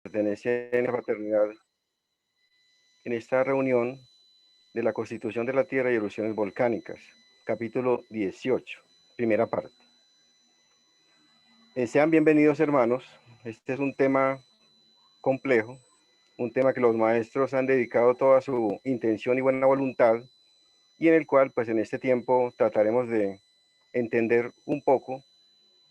pertenecen a la fraternidad en esta reunión de la Constitución de la Tierra y erupciones volcánicas, capítulo 18, primera parte. Sean bienvenidos, hermanos. Este es un tema complejo, un tema que los maestros han dedicado toda su intención y buena voluntad, y en el cual, pues en este tiempo, trataremos de entender un poco,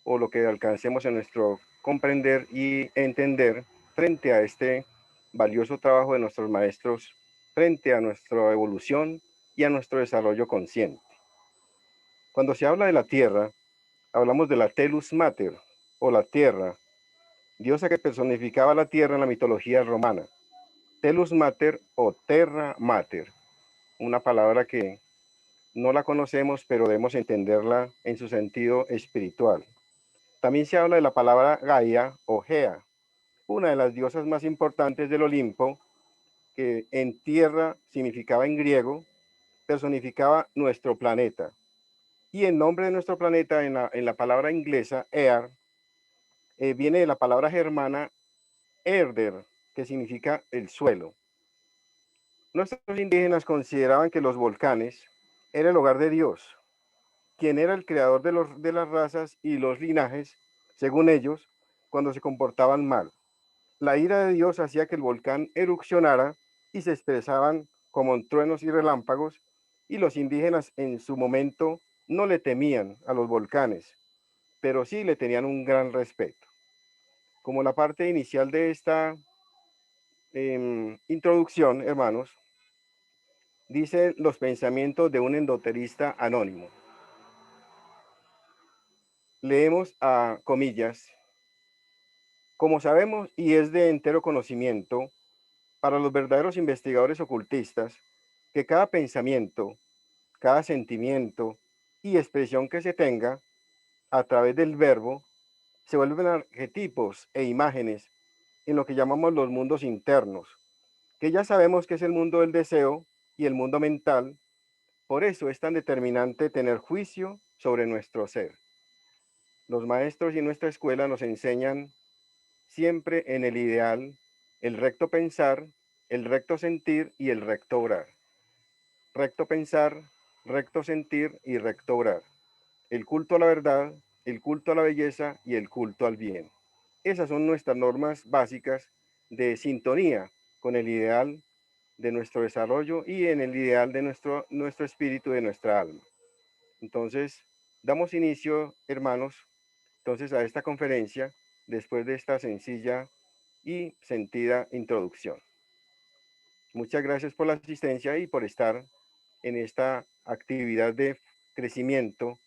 o lo que alcancemos en nuestro comprender y entender frente a este valioso trabajo de nuestros maestros, frente a nuestra evolución y a nuestro desarrollo consciente. Cuando se habla de la Tierra, hablamos de la Telus Mater, o la Tierra, diosa que personificaba la Tierra en la mitología romana. Telus Mater o Terra Mater, una palabra que no la conocemos, pero debemos entenderla en su sentido espiritual. También se habla de la palabra Gaia o Gea, una de las diosas más importantes del Olimpo, que en tierra significaba en griego, personificaba nuestro planeta. Y el nombre de nuestro planeta en la palabra inglesa, Earth, viene de la palabra germana Erder, que significa el suelo. Nuestros indígenas consideraban que los volcanes era el hogar de Dios, quien era el creador de las razas y los linajes, según ellos, cuando se comportaban mal. La ira de Dios hacía que el volcán erupcionara y se expresaban como truenos y relámpagos, y los indígenas en su momento no le temían a los volcanes, pero sí le tenían un gran respeto. Como la parte inicial de esta introducción, hermanos, dice los pensamientos de un endoterista anónimo. Leemos a comillas: como sabemos y es de entero conocimiento para los verdaderos investigadores ocultistas, que cada pensamiento, cada sentimiento y expresión que se tenga a través del verbo se vuelven arquetipos e imágenes en lo que llamamos los mundos internos, que ya sabemos que es el mundo del deseo y el mundo mental. Por eso es tan determinante tener juicio sobre nuestro ser. Los maestros y nuestra escuela nos enseñan siempre en el ideal, el recto pensar, el recto sentir y el recto obrar. Recto pensar, recto sentir y recto obrar. El culto a la verdad, el culto a la belleza y el culto al bien. Esas son nuestras normas básicas de sintonía con el ideal de nuestro desarrollo y en el ideal de nuestro espíritu, de nuestra alma. Entonces, damos inicio, hermanos, entonces a esta conferencia, después de esta sencilla y sentida introducción. Muchas gracias por la asistencia y por estar en esta actividad de crecimiento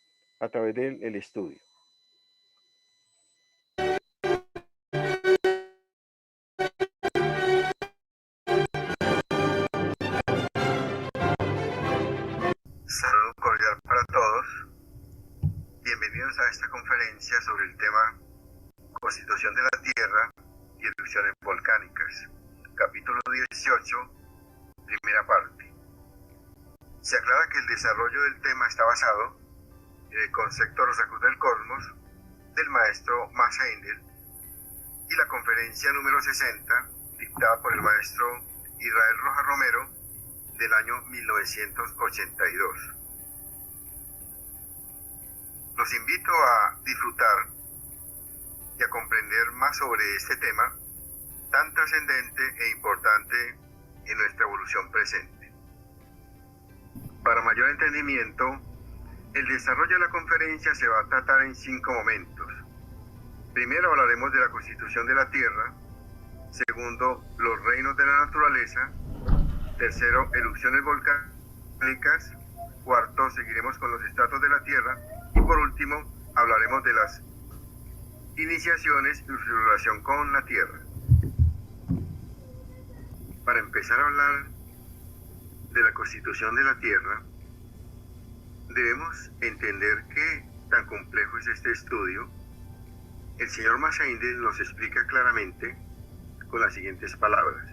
a través del estudio. Saludo cordial para todos. Bienvenidos a esta conferencia sobre el tema Constitución de la Tierra y erupciones volcánicas, capítulo 18, primera parte. Se aclara que el desarrollo del tema está basado en el concepto Rosacruz del Cosmos del maestro Massa Endel y la conferencia número 60 dictada por el maestro Israel Rojas Romero del año 1982. Los invito a disfrutar y a comprender más sobre este tema tan trascendente e importante en nuestra evolución presente. Para mayor entendimiento, el desarrollo de la conferencia se va a tratar en 5 momentos. Primero hablaremos de la constitución de la Tierra. Segundo, los reinos de la naturaleza. Tercero, erupciones volcánicas. Cuarto, seguiremos con los estratos de la Tierra. Y por último, hablaremos de las iniciaciones y su relación con la Tierra. Para empezar a hablar de la constitución de la Tierra, debemos entender qué tan complejo es este estudio. El señor Massa Endel nos explica claramente con las siguientes palabras.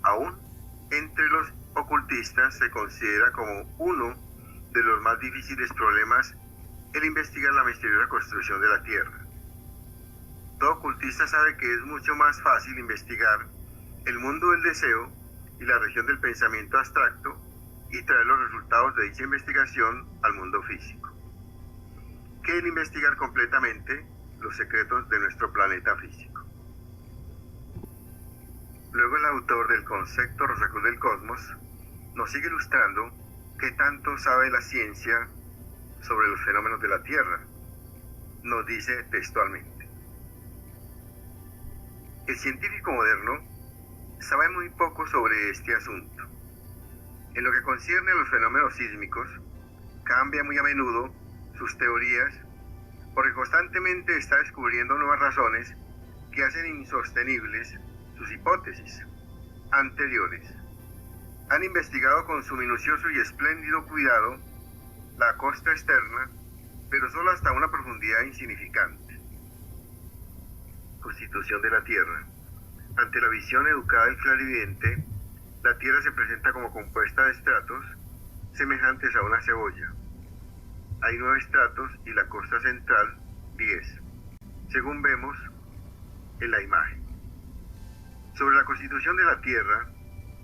Aún entre los ocultistas se considera como uno de los más difíciles problemas el investigar la misteriosa construcción de la Tierra. Todo ocultista sabe que es mucho más fácil investigar el mundo del deseo y la región del pensamiento abstracto y traer los resultados de dicha investigación al mundo físico, que el investigar completamente los secretos de nuestro planeta físico. Luego el autor del concepto Rosacruz del Cosmos nos sigue ilustrando qué tanto sabe la ciencia sobre los fenómenos de la Tierra. Nos dice textualmente: el científico moderno sabe muy poco sobre este asunto. En lo que concierne a los fenómenos sísmicos, cambia muy a menudo sus teorías porque constantemente está descubriendo nuevas razones que hacen insostenibles sus hipótesis anteriores. Han investigado con su minucioso y espléndido cuidado la costa externa, pero solo hasta una profundidad insignificante. Constitución de la Tierra. Ante la visión educada del clarividente, la Tierra se presenta como compuesta de estratos semejantes a una cebolla. Hay 9 estratos y la costa central 10, según vemos en la imagen. Sobre la constitución de la Tierra,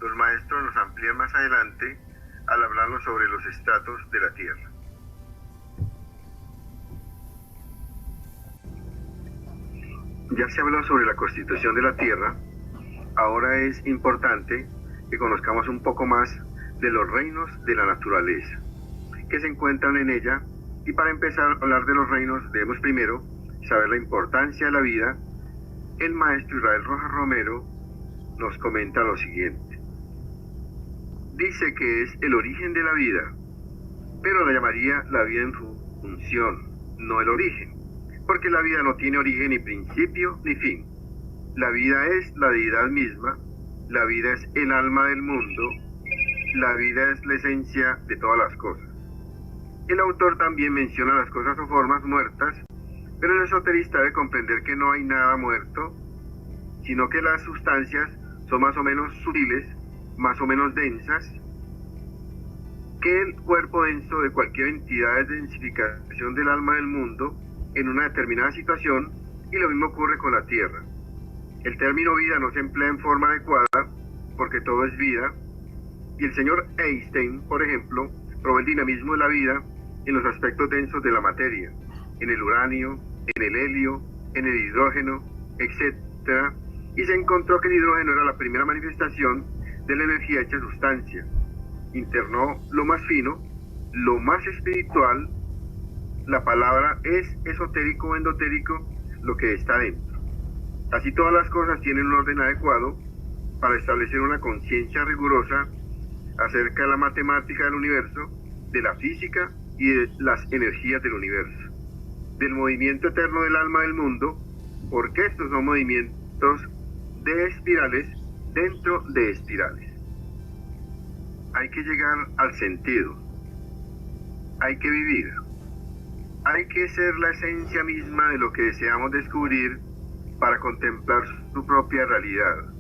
los maestros nos amplían más adelante al hablarnos sobre los estratos de la Tierra. Ya se habló sobre la constitución de la Tierra. Ahora es importante que conozcamos un poco más de los reinos de la naturaleza que se encuentran en ella, y para empezar a hablar de los reinos debemos primero saber la importancia de la vida. El maestro Israel Rojas Romero nos comenta lo siguiente: dice que es el origen de la vida, pero la llamaría la vida en su función, no el origen, porque la vida no tiene origen ni principio ni fin. La vida es la deidad misma, la vida es el alma del mundo, la vida es la esencia de todas las cosas. El autor también menciona las cosas o formas muertas, pero el esoterista debe comprender que no hay nada muerto, sino que las sustancias son más o menos sutiles, más o menos densas, que el cuerpo denso de cualquier entidad es densificación del alma del mundo en una determinada situación, y lo mismo ocurre con la Tierra. El término vida no se emplea en forma adecuada porque todo es vida, y el señor Einstein, por ejemplo, probó el dinamismo de la vida en los aspectos densos de la materia, en el uranio, en el helio, en el hidrógeno, etc., y se encontró que el hidrógeno era la primera manifestación de la energía hecha sustancia. Internó lo más fino, lo más espiritual. La palabra es esotérico o endotérico, lo que está dentro. Así todas las cosas tienen un orden adecuado para establecer una conciencia rigurosa acerca de la matemática del universo, de la física y de las energías del universo, del movimiento eterno del alma del mundo, porque estos son movimientos de espirales dentro de espirales. Hay que llegar al sentido, hay que vivir, hay que ser la esencia misma de lo que deseamos descubrir para contemplar su propia realidad.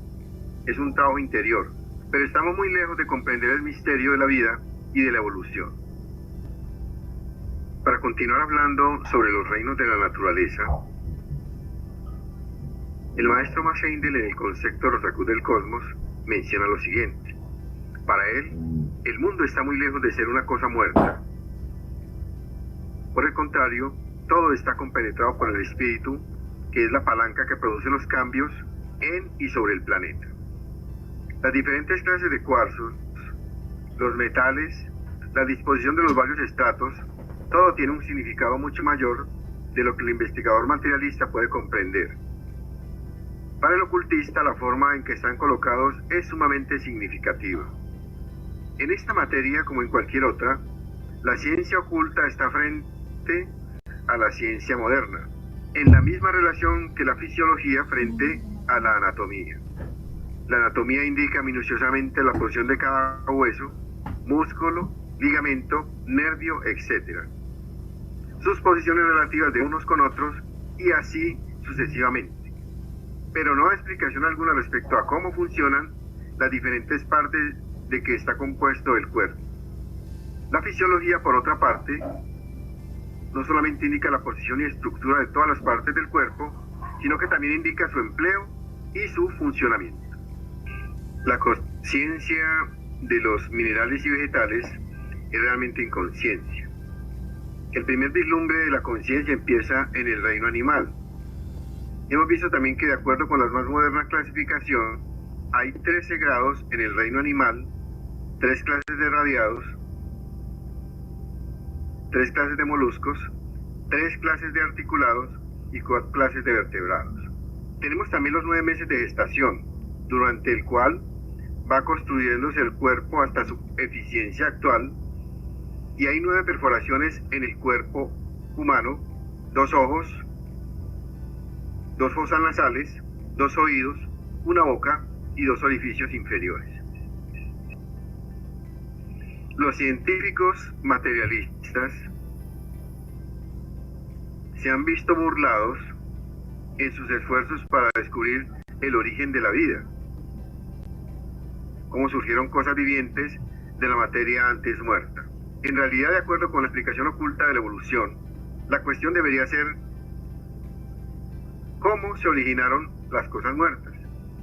Es un trabajo interior, pero estamos muy lejos de comprender el misterio de la vida y de la evolución. Para continuar hablando sobre los reinos de la naturaleza, el maestro Max Heindel en el concepto Rosacruz del Cosmos menciona lo siguiente: para él, el mundo está muy lejos de ser una cosa muerta. Por el contrario, todo está compenetrado por el espíritu, que es la palanca que produce los cambios en y sobre el planeta. Las diferentes clases de cuarzos, los metales, la disposición de los varios estratos, todo tiene un significado mucho mayor de lo que el investigador materialista puede comprender. Para el ocultista, la forma en que están colocados es sumamente significativa. En esta materia, como en cualquier otra, la ciencia oculta está frente a la ciencia moderna, en la misma relación que la fisiología frente a la anatomía. La anatomía indica minuciosamente la posición de cada hueso, músculo, ligamento, nervio, etc., sus posiciones relativas de unos con otros, y así sucesivamente. Pero no hay explicación alguna respecto a cómo funcionan las diferentes partes de que está compuesto el cuerpo. La fisiología, por otra parte, no solamente indica la posición y estructura de todas las partes del cuerpo, sino que también indica su empleo y su funcionamiento. La conciencia de los minerales y vegetales es realmente inconsciencia. El primer vislumbre de la conciencia empieza en el reino animal. Hemos visto también que de acuerdo con la más moderna clasificación, hay 13 grados en el reino animal, 3 clases de radiados, 3 clases de moluscos, 3 clases de articulados y 4 clases de vertebrados. Tenemos también los 9 meses de gestación, durante el cual va construyéndose el cuerpo hasta su eficiencia actual, y hay 9 perforaciones en el cuerpo humano, 2 ojos, 2 fosas nasales, 2 oídos, 1 boca y 2 orificios inferiores. Los científicos materialistas se han visto burlados en sus esfuerzos para descubrir el origen de la vida, cómo surgieron cosas vivientes de la materia antes muerta. En realidad, de acuerdo con la explicación oculta de la evolución, la cuestión debería ser cómo se originaron las cosas muertas.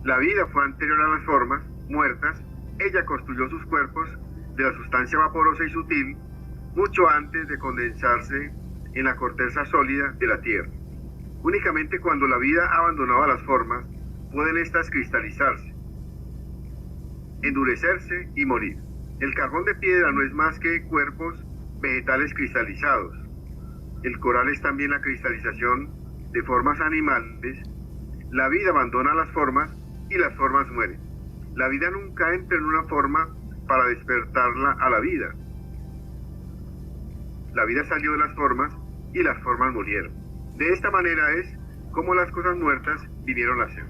La vida fue anterior a las formas muertas, ella construyó sus cuerpos de la sustancia vaporosa y sutil mucho antes de condensarse en la corteza sólida de la Tierra. Únicamente cuando la vida abandonaba las formas, pueden éstas cristalizarse, endurecerse y morir. El carbón de piedra no es más que cuerpos vegetales cristalizados. El coral es también la cristalización de formas animales. La vida abandona las formas y las formas mueren. La vida nunca entra en una forma para despertarla a la vida. La vida salió de las formas y las formas murieron. De esta manera es como las cosas muertas vinieron a ser.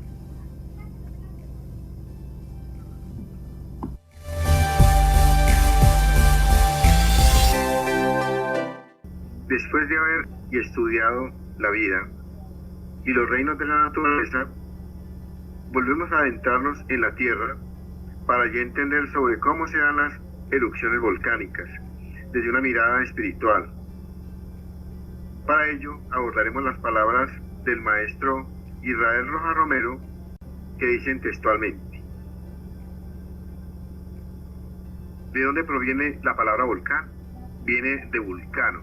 Después de haber estudiado la vida y los reinos de la naturaleza, volvemos a adentrarnos en la Tierra para ya entender sobre cómo se dan las erupciones volcánicas desde una mirada espiritual. Para ello abordaremos las palabras del maestro Israel Rojas Romero, que dicen textualmente: ¿de dónde proviene la palabra volcán? Viene de vulcano,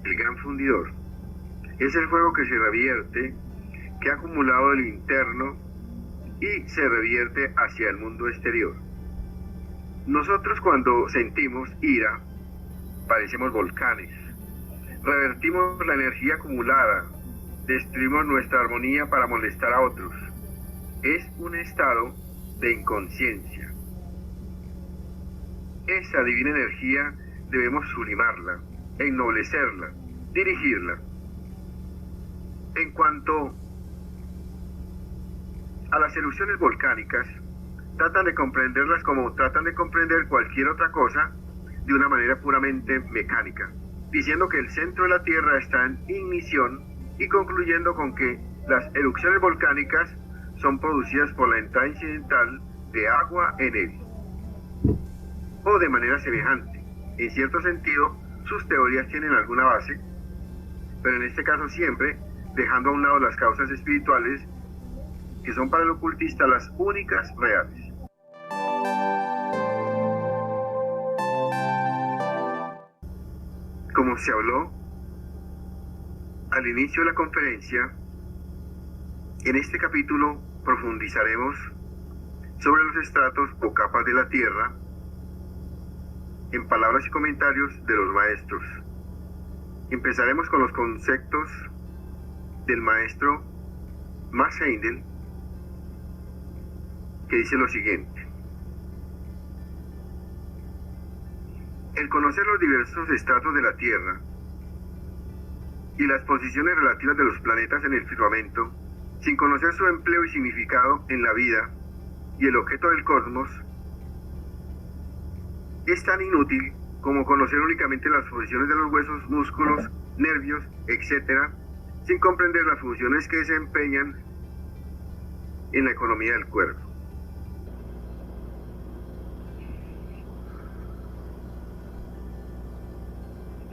el gran fundidor. Es el fuego que se revierte, que ha acumulado el interno y se revierte hacia el mundo exterior. Nosotros cuando sentimos ira, parecemos volcanes. Revertimos la energía acumulada, destruimos nuestra armonía para molestar a otros. Es un estado de inconsciencia. Esa divina energía debemos sublimarla, ennoblecerla, dirigirla. En cuanto a las erupciones volcánicas, tratan de comprenderlas como tratan de comprender cualquier otra cosa, de una manera puramente mecánica, diciendo que el centro de la Tierra está en ignición y concluyendo con que las erupciones volcánicas son producidas por la entrada incidental de agua en él. O de manera semejante. En cierto sentido, sus teorías tienen alguna base, pero en este caso siempre dejando a un lado las causas espirituales, que son para el ocultista las únicas reales. Como se habló al inicio de la conferencia, en este capítulo profundizaremos sobre los estratos o capas de la Tierra, en palabras y comentarios de los maestros. Empezaremos con los conceptos del maestro Max Heindel, que dice lo siguiente: el conocer los diversos estratos de la Tierra y las posiciones relativas de los planetas en el firmamento, sin conocer su empleo y significado en la vida y el objeto del cosmos, es tan inútil como conocer únicamente las posiciones de los huesos, músculos, nervios, etc., sin comprender las funciones que desempeñan en la economía del cuerpo.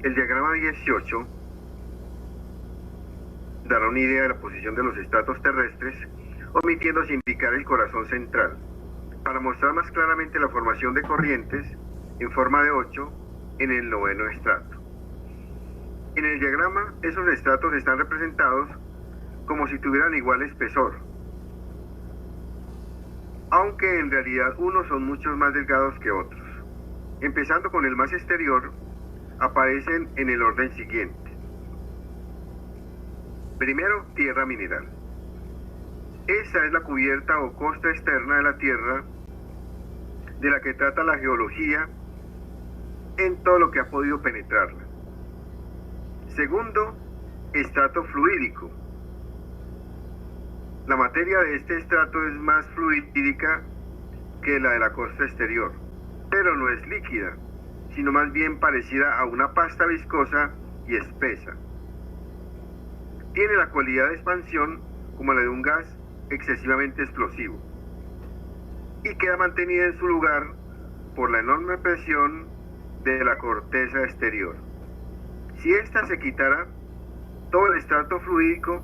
El diagrama 18 dará una idea de la posición de los estratos terrestres, omitiéndose indicar el corazón central, para mostrar más claramente la formación de corrientes en forma de 8 en el noveno estrato. En el diagrama, esos estratos están representados como si tuvieran igual espesor, aunque en realidad unos son mucho más delgados que otros. Empezando con el más exterior, aparecen en el orden siguiente. Primero, tierra mineral. Esa es la cubierta o costa externa de la Tierra, de la que trata la geología en todo lo que ha podido penetrarla. Segundo, estrato fluídico. La materia de este estrato es más fluídica que la de la costa exterior, pero no es líquida, sino más bien parecida a una pasta viscosa y espesa. Tiene la cualidad de expansión como la de un gas excesivamente explosivo y queda mantenida en su lugar por la enorme presión de la corteza exterior. Si ésta se quitara, todo el estrato fluídico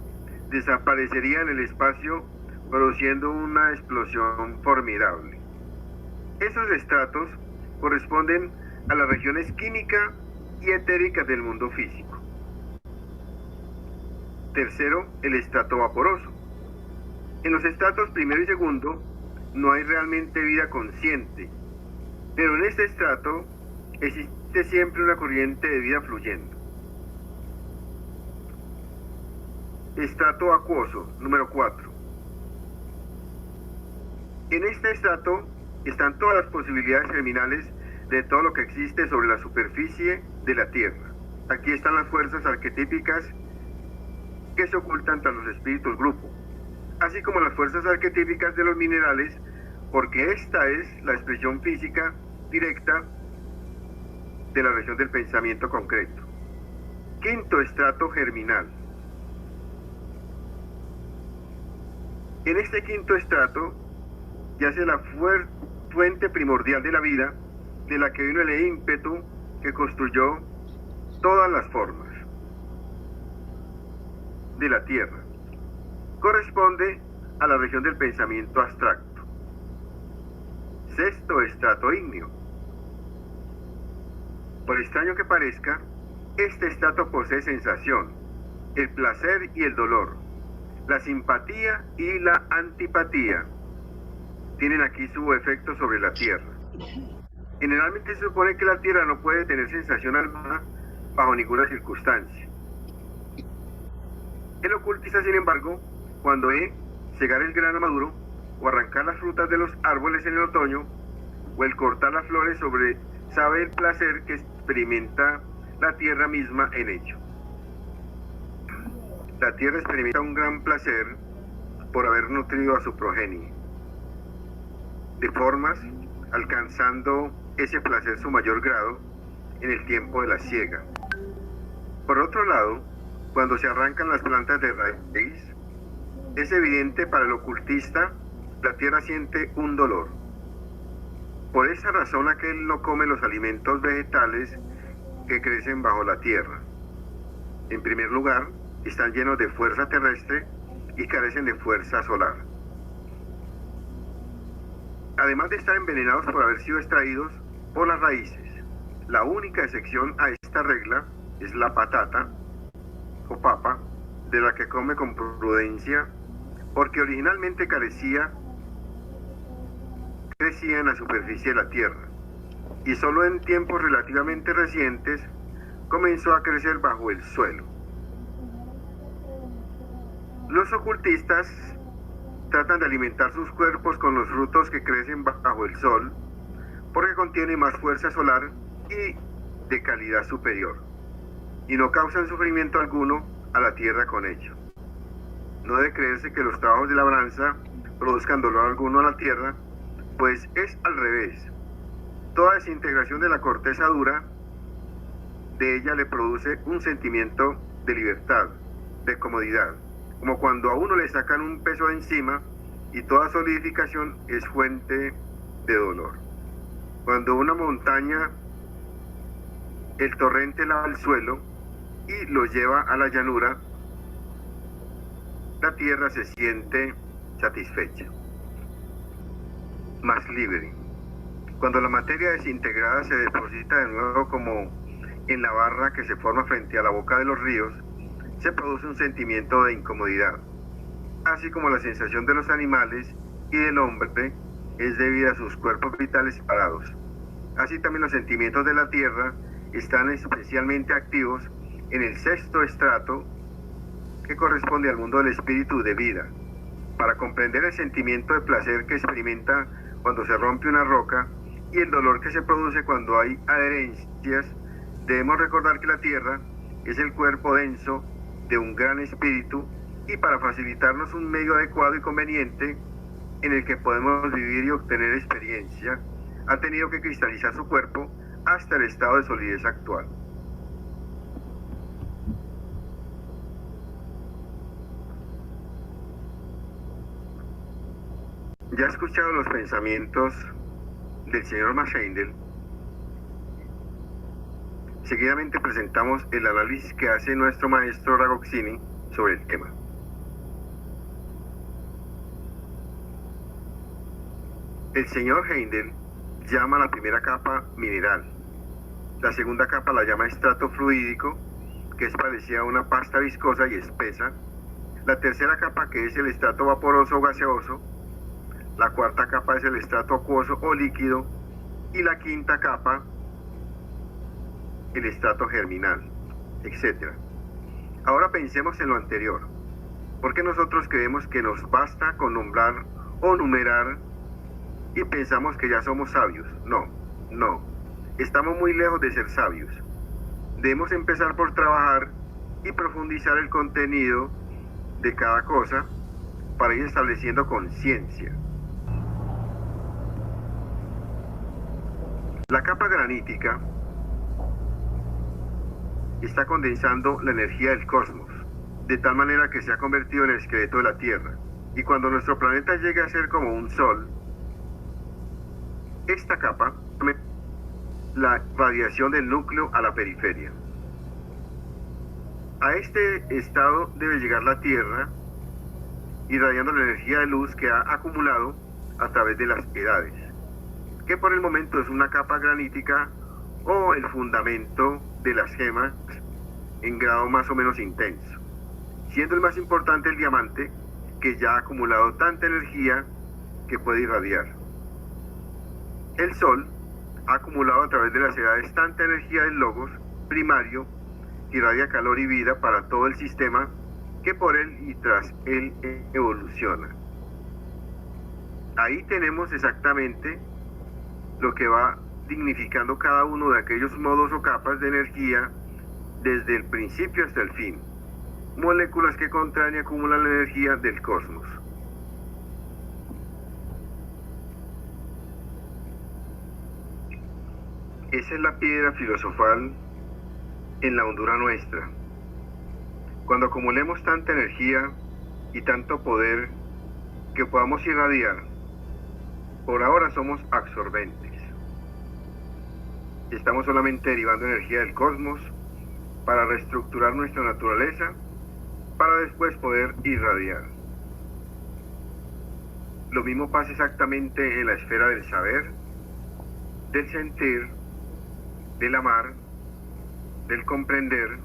desaparecería en el espacio, produciendo una explosión formidable. Esos estratos corresponden a las regiones química y etérica del mundo físico. Tercero, el estrato vaporoso. En los estratos primero y segundo no hay realmente vida consciente, pero en este estrato existe siempre una corriente de vida fluyendo. Estrato acuoso, número 4. En este estrato están todas las posibilidades germinales de todo lo que existe sobre la superficie de la Tierra. Aquí están las fuerzas arquetípicas que se ocultan tras los espíritus grupo, así como las fuerzas arquetípicas de los minerales, porque esta es la expresión física directa de la región del pensamiento concreto. Quinto estrato germinal. En este quinto estrato yace la fuente primordial de la vida, de la que vino el ímpetu que construyó todas las formas de la Tierra. Corresponde a la región del pensamiento abstracto. Sexto estrato ígneo. Por extraño que parezca, este estrato posee sensación, el placer y el dolor, la simpatía y la antipatía. Tienen aquí su efecto sobre la Tierra. Generalmente se supone que la Tierra no puede tener sensación alguna bajo ninguna circunstancia. El ocultista, sin embargo, cuando ve cegar el grano maduro, o arrancar las frutas de los árboles en el otoño, o el cortar las flores sabe el placer que experimenta la Tierra misma en ello. La Tierra experimenta un gran placer por haber nutrido a su progenie, de formas alcanzando ese placer su mayor grado en el tiempo de la siega. Por otro lado, cuando se arrancan las plantas de raíz, es evidente para el ocultista, la tierra siente un dolor. Por esa razón aquel no come los alimentos vegetales que crecen bajo la tierra. En primer lugar, están llenos de fuerza terrestre y carecen de fuerza solar. Además de estar envenenados por haber sido extraídos por las raíces. La única excepción a esta regla es la patata o papa, de la que come con prudencia, porque originalmente crecía en la superficie de la tierra, y solo en tiempos relativamente recientes comenzó a crecer bajo el suelo. Los ocultistas tratan de alimentar sus cuerpos con los frutos que crecen bajo el sol, porque contienen más fuerza solar y de calidad superior, y no causan sufrimiento alguno a la tierra con ello. No debe creerse que los trabajos de labranza produzcan dolor alguno a la tierra, pues es al revés. Toda desintegración de la corteza dura de ella le produce un sentimiento de libertad, de comodidad, como cuando a uno le sacan un peso de encima, y toda solidificación es fuente de dolor. Cuando una montaña, el torrente lava el suelo y lo lleva a la llanura, la Tierra se siente satisfecha, más libre. Cuando la materia desintegrada se deposita de nuevo como en la barra que se forma frente a la boca de los ríos, se produce un sentimiento de incomodidad, así como la sensación de los animales y del hombre es debida a sus cuerpos vitales separados. Así también los sentimientos de la Tierra están especialmente activos en el sexto estrato, que corresponde al mundo del espíritu de vida. Para comprender el sentimiento de placer que experimenta cuando se rompe una roca y el dolor que se produce cuando hay adherencias, debemos recordar que la Tierra es el cuerpo denso de un gran espíritu, y para facilitarnos un medio adecuado y conveniente en el que podemos vivir y obtener experiencia, ha tenido que cristalizar su cuerpo hasta el estado de solidez actual. Ya he escuchado los pensamientos del señor Mashendel. Seguidamente presentamos el análisis que hace nuestro maestro Ragozzini sobre el tema. El señor Heindel llama a la primera capa mineral. La segunda capa la llama estrato fluídico, que es parecida a una pasta viscosa y espesa. La tercera capa, que es el estrato vaporoso o gaseoso. La cuarta capa es el estrato acuoso o líquido. Y la quinta capa, el estrato germinal, etc. Ahora pensemos en lo anterior. ¿Por qué nosotros creemos que nos basta con nombrar o numerar y pensamos que ya somos sabios? No. Estamos muy lejos de ser sabios. Debemos empezar por trabajar y profundizar el contenido de cada cosa para ir estableciendo conciencia. La capa granítica está condensando la energía del cosmos, de tal manera que se ha convertido en el esqueleto de la Tierra. Y cuando nuestro planeta llegue a ser como un sol, esta capa, la radiación del núcleo a la periferia. A este estado debe llegar la Tierra, irradiando la energía de luz que ha acumulado a través de las edades, que por el momento es una capa granítica o el fundamento de las gemas en grado más o menos intenso, siendo el más importante el diamante, que ya ha acumulado tanta energía que puede irradiar. El Sol ha acumulado a través de las edades tanta energía del logos primario que irradia calor y vida para todo el sistema, que por él y tras él evoluciona. Ahí tenemos exactamente lo que va dignificando cada uno de aquellos modos o capas de energía desde el principio hasta el fin, moléculas que contraen y acumulan la energía del cosmos. Esa es la piedra filosofal en la hondura nuestra. Cuando acumulemos tanta energía y tanto poder que podamos irradiar, por ahora somos absorbentes. Estamos solamente derivando energía del cosmos para reestructurar nuestra naturaleza, para después poder irradiar. Lo mismo pasa exactamente en la esfera del saber, del sentir, del amar, del comprender,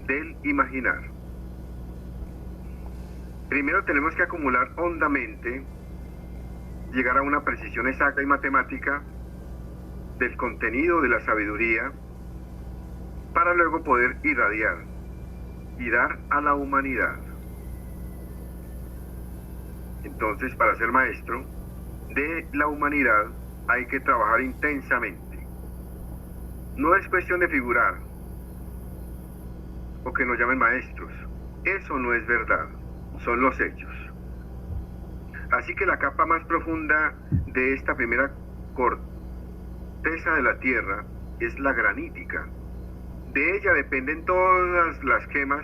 del imaginar. Primero tenemos que acumular hondamente, llegar a una precisión exacta y matemática del contenido de la sabiduría, para luego poder irradiar y dar a la humanidad. Entonces, para ser maestro de la humanidad hay que trabajar intensamente. No es cuestión de figurar o que nos llamen maestros. Eso no es verdad, son los hechos. Así que la capa más profunda de esta primera corteza de la Tierra es la granítica. De ella dependen todas las gemas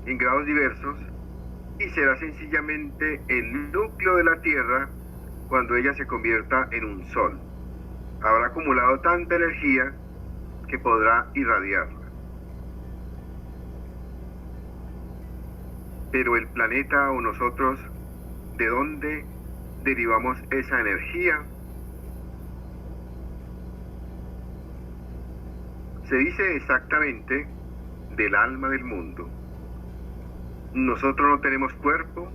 en grados diversos, y será sencillamente el núcleo de la Tierra cuando ella se convierta en un sol. Habrá acumulado tanta energía que podrá irradiarla. Pero el planeta o nosotros, ¿de dónde derivamos esa energía? Se dice exactamente del alma del mundo. Nosotros no tenemos cuerpo,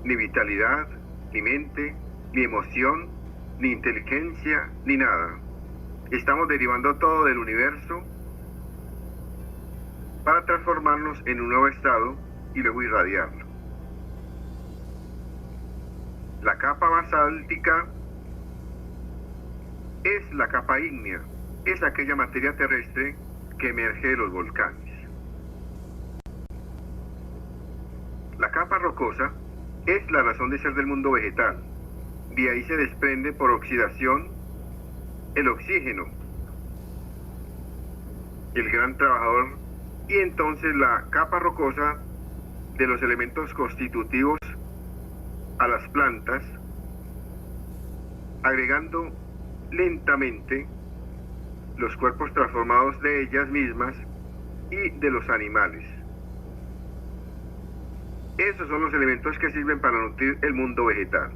ni vitalidad, ni mente, ni emoción, ni inteligencia, ni nada. Estamos derivando todo del universo para transformarnos en un nuevo estado y luego irradiarlo. La capa basáltica es la capa ígnea, es aquella materia terrestre que emerge de los volcanes. La capa rocosa es la razón de ser del mundo vegetal. De ahí se desprende por oxidación el oxígeno, el gran trabajador, y entonces la capa rocosa de los elementos constitutivos a las plantas, agregando lentamente los cuerpos transformados de ellas mismas y de los animales. Esos son los elementos que sirven para nutrir el mundo vegetal.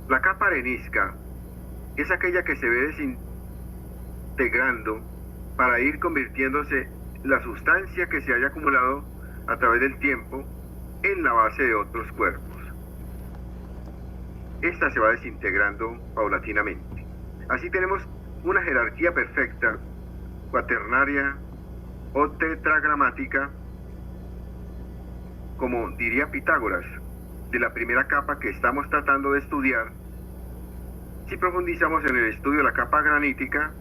La capa arenisca es aquella que se ve desintegrando para ir convirtiéndose la sustancia que se haya acumulado a través del tiempo en la base de otros cuerpos. Esta se va desintegrando paulatinamente. Así tenemos una jerarquía perfecta, cuaternaria o tetragramática, como diría Pitágoras, de la primera capa que estamos tratando de estudiar. Si profundizamos en el estudio de la capa granítica,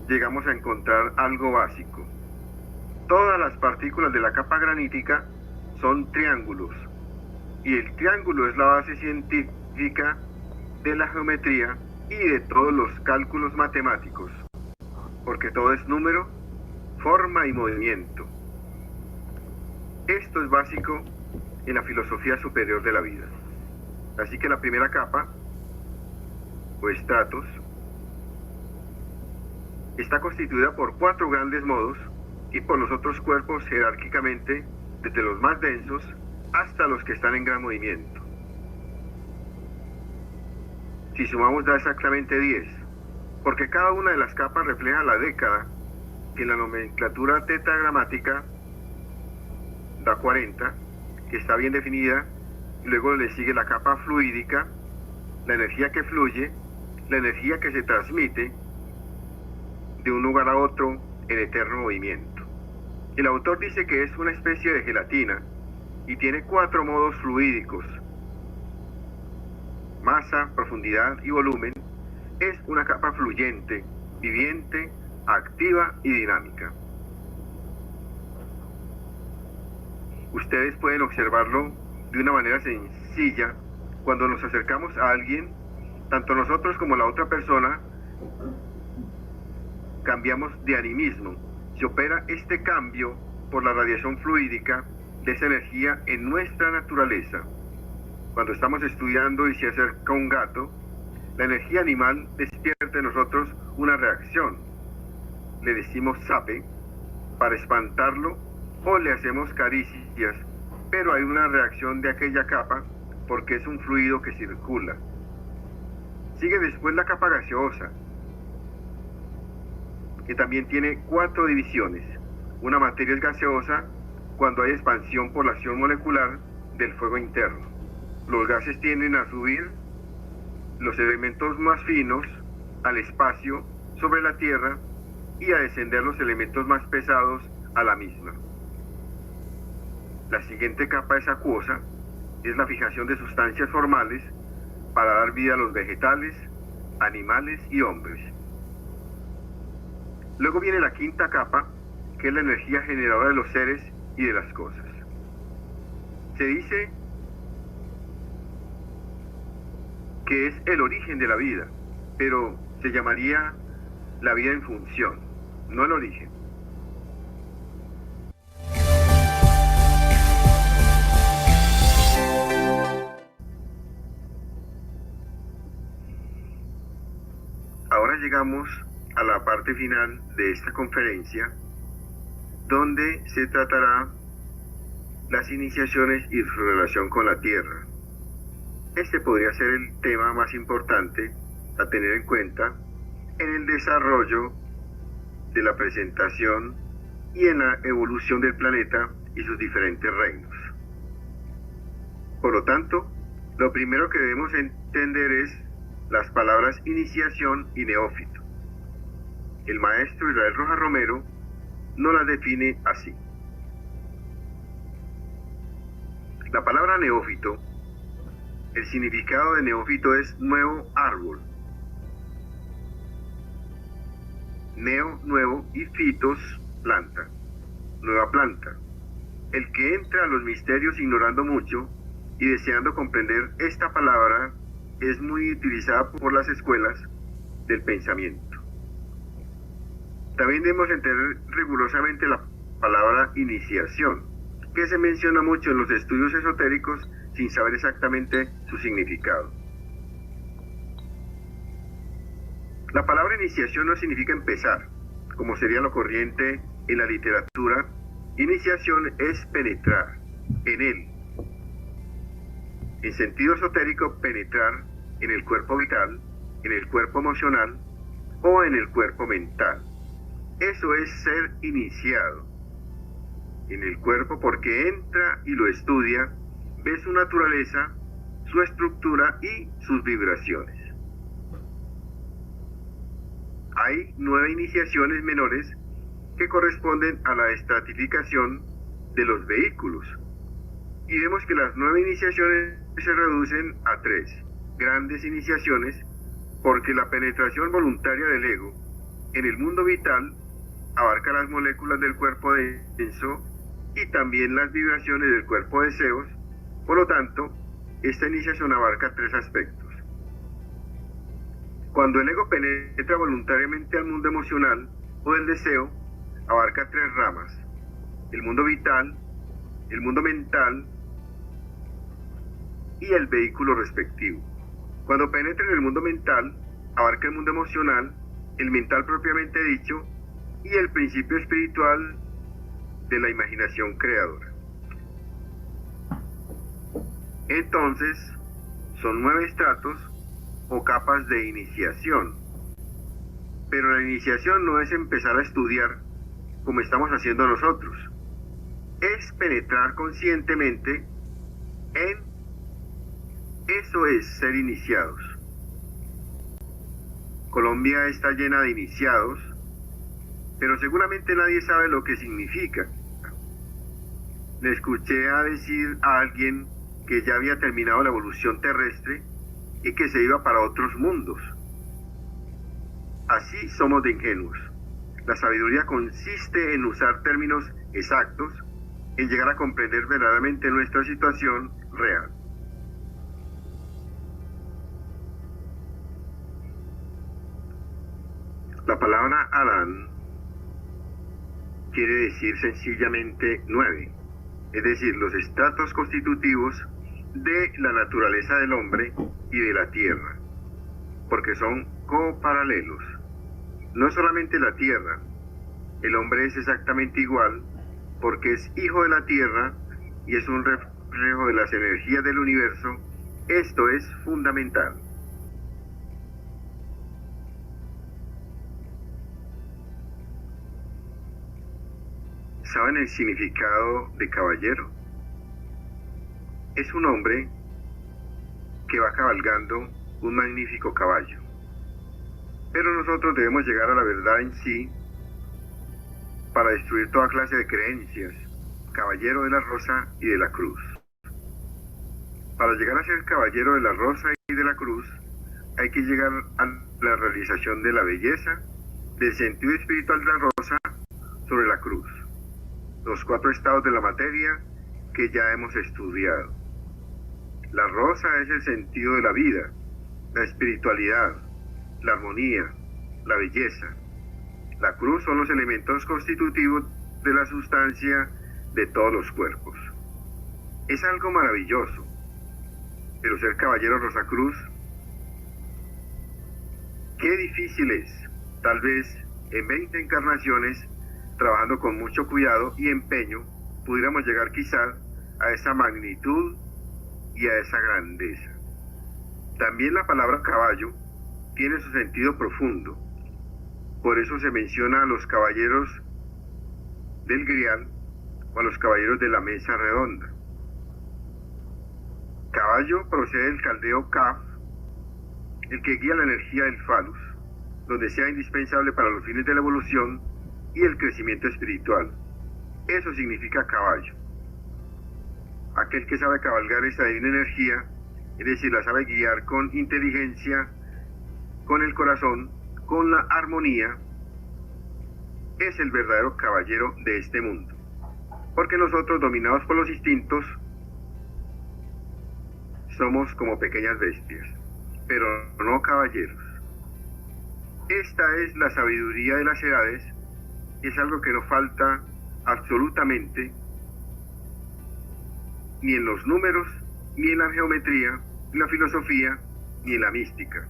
llegamos a encontrar algo básico. Todas las partículas de la capa granítica son triángulos, y el triángulo es la base científica de la geometría y de todos los cálculos matemáticos, porque todo es número, forma y movimiento. Esto es básico en la filosofía superior de la vida. Así que la primera capa, o estratos, está constituida por 4 grandes modos y por los otros cuerpos jerárquicamente, desde los más densos hasta los que están en gran movimiento. Si sumamos da exactamente 10, porque cada una de las capas refleja la década, que en la nomenclatura tetragramática da 40, que está bien definida. Luego le sigue la capa fluídica, la energía que fluye, la energía que se transmite de un lugar a otro en eterno movimiento. El autor dice que es una especie de gelatina y tiene 4 modos fluídicos: masa, profundidad y volumen. Es una capa fluyente, viviente, activa y dinámica. Ustedes pueden observarlo de una manera sencilla. Cuando nos acercamos a alguien, tanto nosotros como la otra persona cambiamos de animismo. Se opera este cambio por la radiación fluídica de esa energía en nuestra naturaleza. Cuando estamos estudiando y se acerca un gato, la energía animal despierta en nosotros una reacción. Le decimos sape para espantarlo o le hacemos caricias, pero hay una reacción de aquella capa porque es un fluido que circula. Sigue después la capa gaseosa, que también tiene 4 divisiones. Una materia es gaseosa cuando hay expansión por la acción molecular del fuego interno. Los gases tienden a subir los elementos más finos al espacio sobre la Tierra y a descender los elementos más pesados a la misma. La siguiente capa es acuosa, es la fijación de sustancias formales para dar vida a los vegetales, animales y hombres. Luego viene la quinta capa, que es la energía generadora de los seres y de las cosas. Se dice que es el origen de la vida, pero se llamaría la vida en función, no el origen. Ahora llegamos a la parte final de esta conferencia, donde se tratará las iniciaciones y su relación con la Tierra. Este podría ser el tema más importante a tener en cuenta en el desarrollo de la presentación y en la evolución del planeta y sus diferentes reinos. Por lo tanto, lo primero que debemos entender es las palabras iniciación y neófito. El maestro Israel Rojas Romero nos las define así. La palabra neófito, el significado de neófito es nuevo árbol. Neo, nuevo, y fitos, planta, nueva planta. El que entra a los misterios ignorando mucho y deseando comprender esta palabra es muy utilizada por las escuelas del pensamiento. También debemos entender rigurosamente la palabra iniciación, que se menciona mucho en los estudios esotéricos sin saber exactamente su significado. La palabra iniciación no significa empezar, como sería lo corriente en la literatura. Iniciación es penetrar en él. En sentido esotérico, penetrar en el cuerpo vital, en el cuerpo emocional o en el cuerpo mental. Eso es ser iniciado en el cuerpo, porque entra y lo estudia, ve su naturaleza, su estructura y sus vibraciones. Hay 9 iniciaciones menores que corresponden a la estratificación de los vehículos. Y vemos que las 9 iniciaciones se reducen a 3 grandes iniciaciones, porque la penetración voluntaria del ego en el mundo vital abarca las moléculas del cuerpo denso y también las vibraciones del cuerpo de deseos. Por lo tanto, esta iniciación abarca 3 aspectos. Cuando el ego penetra voluntariamente al mundo emocional o del deseo, abarca 3 ramas: el mundo vital, el mundo mental y el vehículo respectivo. Cuando penetra en el mundo mental, abarca el mundo emocional, el mental propiamente dicho, y el principio espiritual de la imaginación creadora. Entonces, son 9 estratos o capas de iniciación. Pero la iniciación no es empezar a estudiar como estamos haciendo nosotros. Es penetrar conscientemente en... Eso es ser iniciados. Colombia está llena de iniciados, pero seguramente nadie sabe lo que significa. Le escuché a decir a alguien que ya había terminado la evolución terrestre y que se iba para otros mundos. Así somos de ingenuos. La sabiduría consiste en usar términos exactos, en llegar a comprender verdaderamente nuestra situación real. La palabra Adán quiere decir sencillamente 9, es decir, los estratos constitutivos de la naturaleza del hombre y de la tierra, porque son coparalelos. No solamente la tierra, el hombre es exactamente igual, porque es hijo de la tierra y es un reflejo de las energías del universo. Esto es fundamental. ¿Saben el significado de caballero? Es un hombre que va cabalgando un magnífico caballo. Pero nosotros debemos llegar a la verdad en sí para destruir toda clase de creencias. Caballero de la Rosa y de la Cruz. Para llegar a ser caballero de la Rosa y de la Cruz, hay que llegar a la realización de la belleza, del sentido espiritual de la rosa sobre la cruz. Los 4 estados de la materia que ya hemos estudiado. La rosa es el sentido de la vida, la espiritualidad, la armonía, la belleza. La cruz son los elementos constitutivos de la sustancia de todos los cuerpos. Es algo maravilloso, pero ser caballero Rosacruz, qué difícil es. Tal vez en 20 encarnaciones trabajando con mucho cuidado y empeño, pudiéramos llegar quizás a esa magnitud y a esa grandeza. También la palabra caballo tiene su sentido profundo. Por eso se menciona a los caballeros del Grial o a los caballeros de la mesa redonda. Caballo procede del caldeo Kaf, el que guía la energía del Falus, donde sea indispensable para los fines de la evolución y el crecimiento espiritual. Eso significa caballo. Aquel que sabe cabalgar esa divina energía, es decir, la sabe guiar con inteligencia, con el corazón, con la armonía, es el verdadero caballero de este mundo. Porque nosotros, dominados por los instintos, somos como pequeñas bestias, pero no caballeros. Esta es la sabiduría de las edades, es algo que no falta absolutamente ni en los números, ni en la geometría, ni en la filosofía, ni en la mística.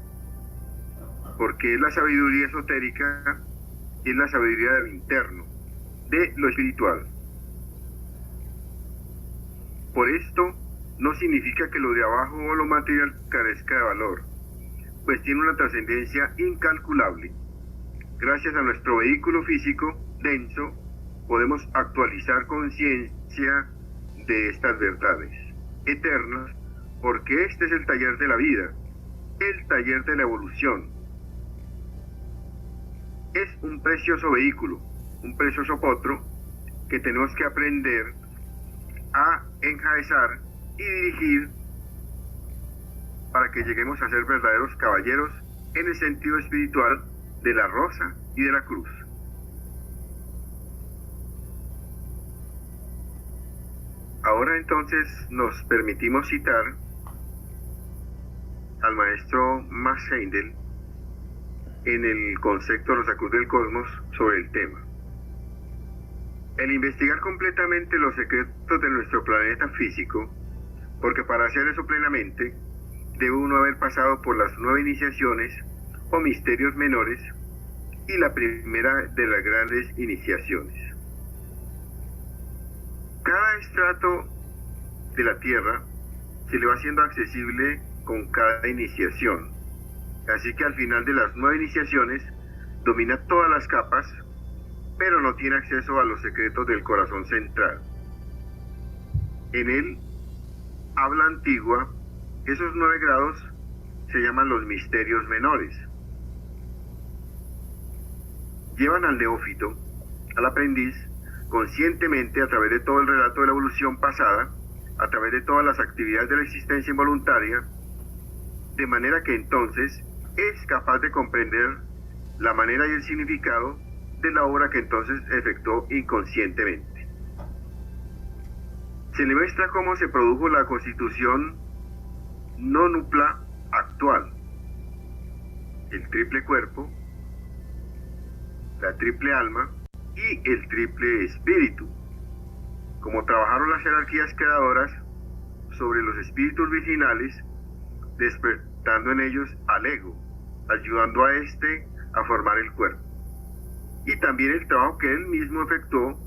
Porque es la sabiduría esotérica, es la sabiduría del interno, de lo espiritual. Por esto, no significa que lo de abajo o lo material carezca de valor, pues tiene una trascendencia incalculable. Gracias a nuestro vehículo físico denso, podemos actualizar conciencia de estas verdades eternas, porque este es el taller de la vida, el taller de la evolución. Es un precioso vehículo, un precioso potro que tenemos que aprender a enjaezar y dirigir para que lleguemos a ser verdaderos caballeros en el sentido espiritual de la rosa y de la cruz. Ahora entonces nos permitimos citar al maestro Max Heindel en el concepto de los acuerdos del cosmos sobre el tema. El investigar completamente los secretos de nuestro planeta físico, porque para hacer eso plenamente, debe uno haber pasado por las 9 iniciaciones o misterios menores y la primera de las grandes iniciaciones. Cada estrato de la Tierra se le va haciendo accesible con cada iniciación. Así que al final de las 9 iniciaciones domina todas las capas, pero no tiene acceso a los secretos del corazón central. En el habla antigua, esos 9 grados se llaman los misterios menores. Llevan al neófito, al aprendiz, conscientemente a través de todo el relato de la evolución pasada, a través de todas las actividades de la existencia involuntaria, de manera que entonces es capaz de comprender la manera y el significado de la obra que entonces efectuó inconscientemente. Se le muestra cómo se produjo la constitución nonupla actual, el triple cuerpo, la triple alma y el triple espíritu, como trabajaron las jerarquías creadoras sobre los espíritus virginales, despertando en ellos al ego, ayudando a éste a formar el cuerpo. Y también el trabajo que él mismo efectuó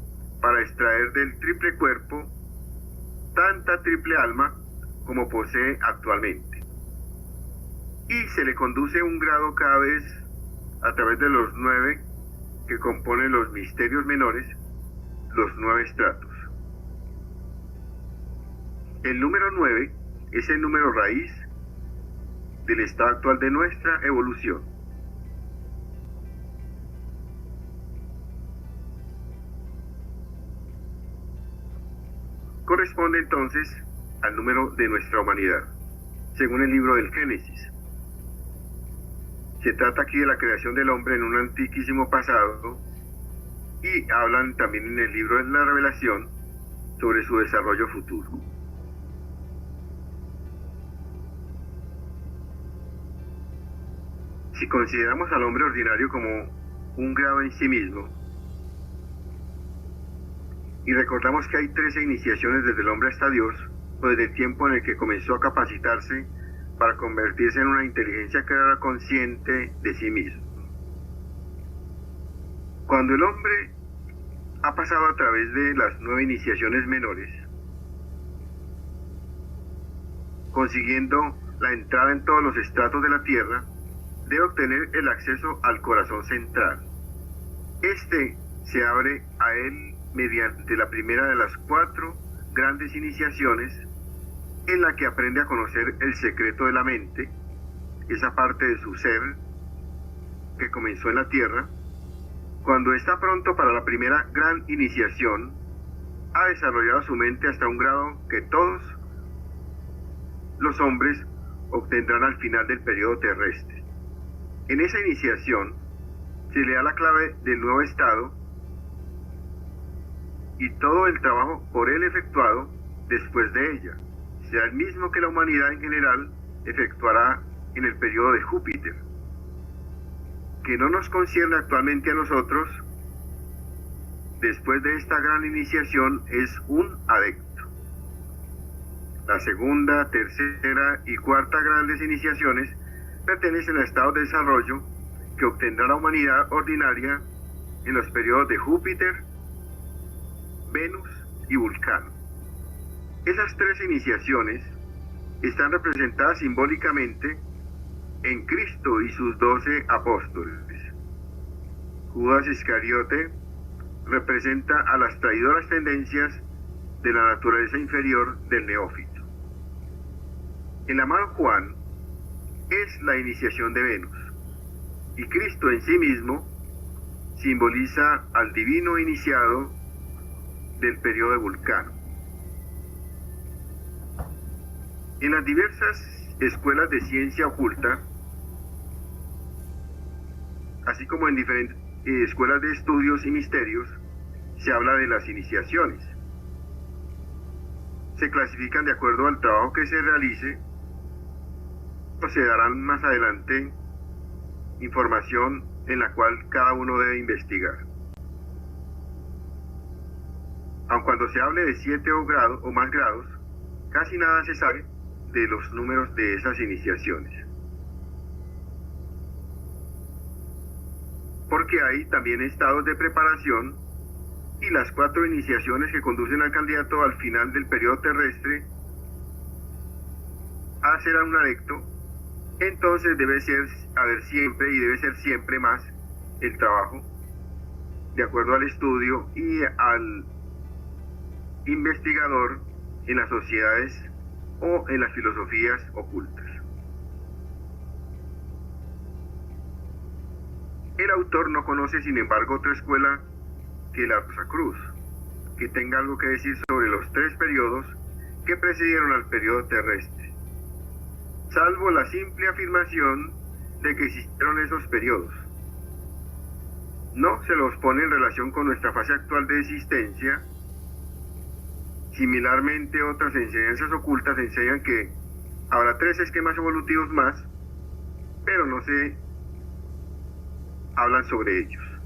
para extraer del triple cuerpo tanta triple alma como posee actualmente. Y se le conduce un grado cada vez a través de los 9 que componen los misterios menores, los 9 estratos. El número 9 es el número raíz del estado actual de nuestra evolución. Corresponde entonces al número de nuestra humanidad, según el libro del Génesis. Se trata aquí de la creación del hombre en un antiquísimo pasado y hablan también en el libro de la Revelación sobre su desarrollo futuro. Si consideramos al hombre ordinario como un grado en sí mismo, y recordamos que hay 13 iniciaciones desde el hombre hasta Dios, o desde el tiempo en el que comenzó a capacitarse para convertirse en una inteligencia creadora consciente de sí mismo. Cuando el hombre ha pasado a través de las 9 iniciaciones menores, consiguiendo la entrada en todos los estratos de la tierra, debe obtener el acceso al corazón central. Este se abre a él mediante la primera de las 4 grandes iniciaciones, en la que aprende a conocer el secreto de la mente, esa parte de su ser que comenzó en la tierra. Cuando está pronto para la primera gran iniciación, ha desarrollado su mente hasta un grado que todos los hombres obtendrán al final del periodo terrestre. En esa iniciación se le da la clave del nuevo estado y todo el trabajo por él efectuado después de ella será el mismo que la humanidad en general efectuará en el periodo de Júpiter, que no nos concierne actualmente a nosotros. Después de esta gran iniciación es un adepto. La segunda, tercera y cuarta grandes iniciaciones pertenecen a estados de desarrollo que obtendrá la humanidad ordinaria en los periodos de Júpiter, Venus y Vulcano. Esas 3 iniciaciones están representadas simbólicamente en Cristo y sus 12 apóstoles. Judas Iscariote representa a las traidoras tendencias de la naturaleza inferior del neófito. El amado Juan es la iniciación de Venus, y Cristo en sí mismo simboliza al divino iniciado del periodo de Vulcano. En las diversas escuelas de ciencia oculta, así como en diferentes escuelas de estudios y misterios, se habla de las iniciaciones. Se clasifican de acuerdo al trabajo que se realice, o se darán más adelante información en la cual cada uno debe investigar. Aun cuando se hable de 7 o más grados, casi nada se sabe de los números de esas iniciaciones. Porque hay también estados de preparación y las 4 iniciaciones que conducen al candidato al final del periodo terrestre a ser un adepto. Entonces debe ser siempre más el trabajo de acuerdo al estudio y al investigador en las sociedades o en las filosofías ocultas. El autor no conoce, sin embargo, otra escuela que la Rosacruz, que tenga algo que decir sobre los 3 periodos que precedieron al periodo terrestre, salvo la simple afirmación de que existieron esos periodos. No se los pone en relación con nuestra fase actual de existencia. Similarmente, otras enseñanzas ocultas enseñan que habrá 3 esquemas evolutivos más, pero no se hablan sobre ellos.